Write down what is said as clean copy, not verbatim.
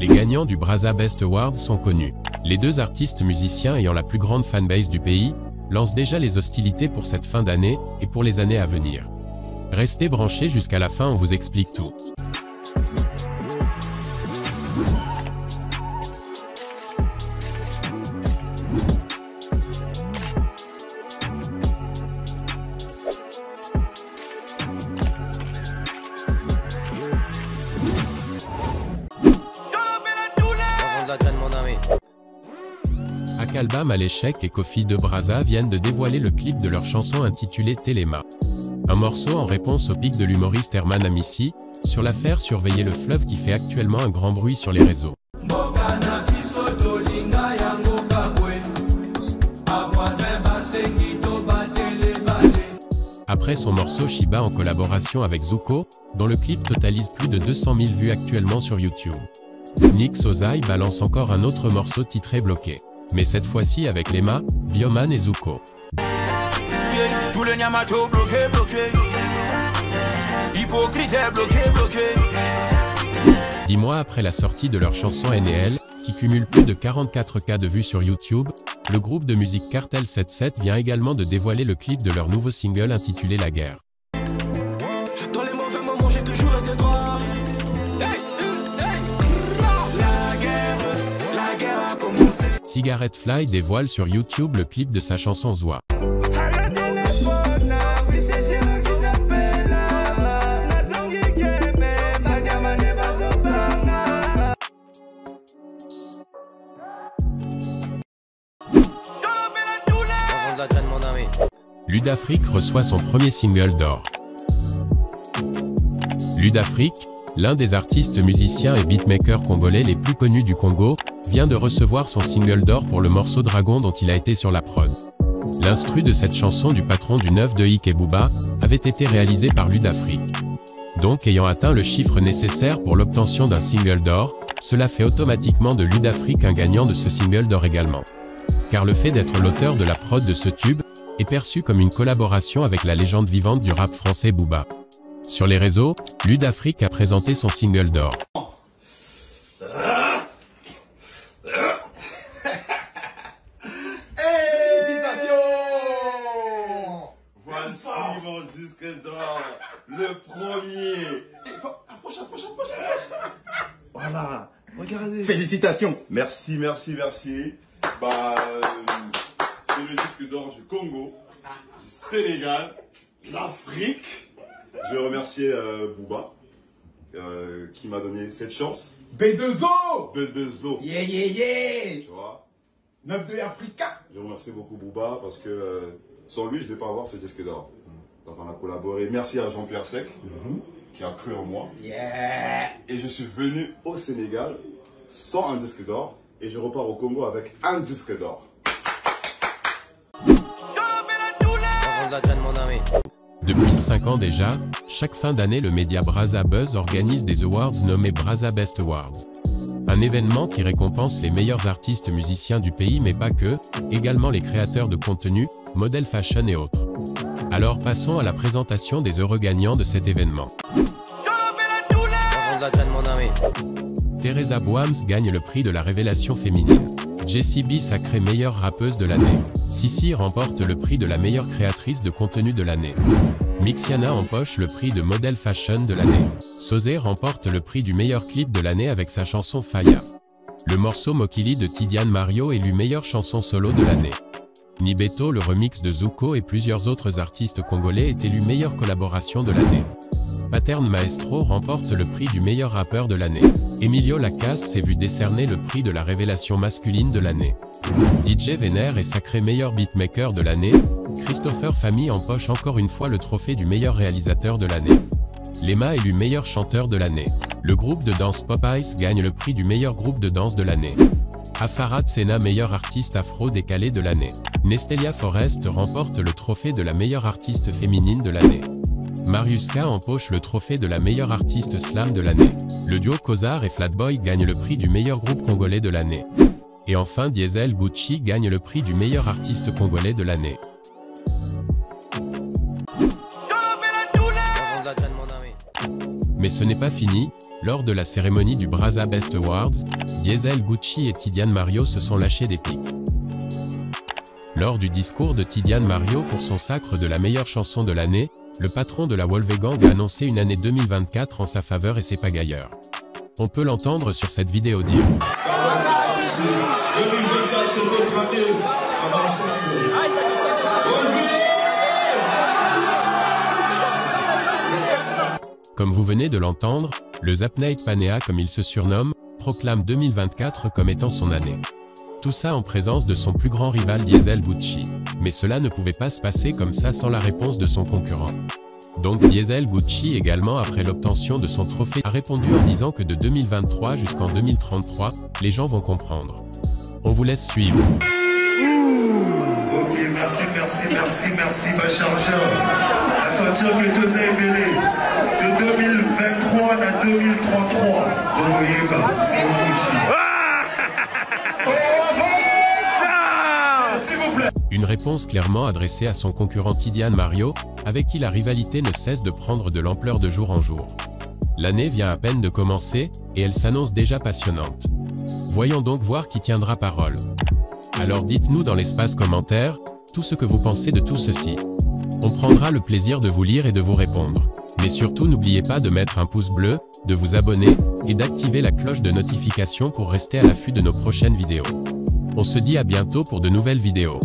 Les gagnants du Brazza Best Awards sont connus. Les deux artistes musiciens ayant la plus grande fanbase du pays lancent déjà les hostilités pour cette fin d'année et pour les années à venir. Restez branchés jusqu'à la fin, on vous explique tout. Akalbam à l'échec et Kofi de Brazza viennent de dévoiler le clip de leur chanson intitulée Telema. Un morceau en réponse au pic de l'humoriste Herman Amissi sur l'affaire Surveiller le fleuve qui fait actuellement un grand bruit sur les réseaux. Après son morceau Shiba en collaboration avec Zuko, dont le clip totalise plus de 200 000 vues actuellement sur YouTube. Nick Sozai balance encore un autre morceau titré Bloqué. Mais cette fois-ci avec Lema, Bioman et Zuko. Tout le Nyamato bloqué, bloqué. Hypocrite bloqué, bloqué. 10 mois après la sortie de leur chanson N&L, qui cumule plus de 44K de vues sur YouTube, le groupe de musique Cartel 77 vient également de dévoiler le clip de leur nouveau single intitulé La Guerre. Dans les mauvais moments, j'ai toujours été droit. La guerre a commencé. Cigarette Fly dévoile sur YouTube le clip de sa chanson Zoa. Ludafrique reçoit son premier single d'or. Ludafrique, l'un des artistes musiciens et beatmakers congolais les plus connus du Congo, vient de recevoir son single d'or pour le morceau Dragon dont il a été sur la prod. L'instru de cette chanson du patron du 9 de Hic et Booba avait été réalisé par Ludafrique. Donc ayant atteint le chiffre nécessaire pour l'obtention d'un single d'or, cela fait automatiquement de Ludafrique un gagnant de ce single d'or également. Car le fait d'être l'auteur de la prod de ce tube est perçu comme une collaboration avec la légende vivante du rap français Booba. Sur les réseaux, Ludafrique a présenté son single d'or. Voici mon disque d'or, le premier. Approche. Voilà, regardez. Félicitations. Merci. Bah, c'est le disque d'or du Congo, du Sénégal, de l'Afrique. Je vais remercier Booba, qui m'a donné cette chance. B2O. Yeah. Tu vois, 9 de Africa. je remercie beaucoup Booba parce que sans lui, je ne vais pas avoir ce disque d'or. Donc on a collaboré. Merci à Jean-Pierre Sec, qui a cru en moi. Yeah. Et je suis venu au Sénégal sans un disque d'or. Et je repars au Congo avec un disque d'or. Depuis 5 ans déjà, chaque fin d'année le média Brazza Buzz organise des awards nommés Brazza Best Awards. Un événement qui récompense les meilleurs artistes musiciens du pays mais pas que, également les créateurs de contenu, modèles fashion et autres. Alors passons à la présentation des heureux gagnants de cet événement. Teresa Boams gagne le prix de la révélation féminine. Jessie B sacrée meilleure rappeuse de l'année. Sissi remporte le prix de la meilleure créatrice de contenu de l'année. Mixiana empoche le prix de modèle fashion de l'année. Sozé remporte le prix du meilleur clip de l'année avec sa chanson Faya. Le morceau Mokili de Tidiane Mario élu meilleure chanson solo de l'année. Nibeto, le remix de Zuko et plusieurs autres artistes congolais est élu meilleure collaboration de l'année. Pattern Maestro remporte le prix du meilleur rappeur de l'année. Emilio Lacasse s'est vu décerner le prix de la révélation masculine de l'année. DJ Vénère est sacré meilleur beatmaker de l'année. Christopher Famille empoche encore une fois le trophée du meilleur réalisateur de l'année. Lema élu meilleur chanteur de l'année. Le groupe de danse Pop Ice gagne le prix du meilleur groupe de danse de l'année. Afarad Sena meilleur artiste afro-décalé de l'année. Nestelia Forest remporte le trophée de la meilleure artiste féminine de l'année. Mariuska empoche le trophée de la meilleure artiste slam de l'année. Le duo Kozar et Flatboy gagnent le prix du meilleur groupe congolais de l'année. Et enfin Diesel Gucci gagne le prix du meilleur artiste congolais de l'année. Mais ce n'est pas fini, Lors de la cérémonie du Brazza Best Awards, Diesel, Gucci et Tidiane Mario se sont lâchés des pics. Lors du discours de Tidiane Mario pour son sacre de la meilleure chanson de l'année, le patron de la Wolfgang a annoncé une année 2024 en sa faveur et c'est pagailleur. On peut l'entendre sur cette vidéo dire. 2024 c'est notre année, ensemble. Comme vous venez de l'entendre, le Zapnaik Panea comme il se surnomme, proclame 2024 comme étant son année. Tout ça en présence de son plus grand rival Diesel Gucci. Mais cela ne pouvait pas se passer comme ça sans la réponse de son concurrent. Donc Diesel Gucci également après l'obtention de son trophée a répondu en disant que de 2023 jusqu'en 2033, les gens vont comprendre. On vous laisse suivre. Ok, merci ma chargeur. À sentir que tout est mêlé. De 2023 à 2033. C'est Gucci. Une réponse clairement adressée à son concurrent Tidiane Mario, avec qui la rivalité ne cesse de prendre de l'ampleur de jour en jour. L'année vient à peine de commencer, et elle s'annonce déjà passionnante. Voyons donc voir qui tiendra parole. Alors dites-nous dans l'espace commentaire, tout ce que vous pensez de tout ceci. On prendra le plaisir de vous lire et de vous répondre. Mais surtout n'oubliez pas de mettre un pouce bleu, de vous abonner, et d'activer la cloche de notification pour rester à l'affût de nos prochaines vidéos. On se dit à bientôt pour de nouvelles vidéos.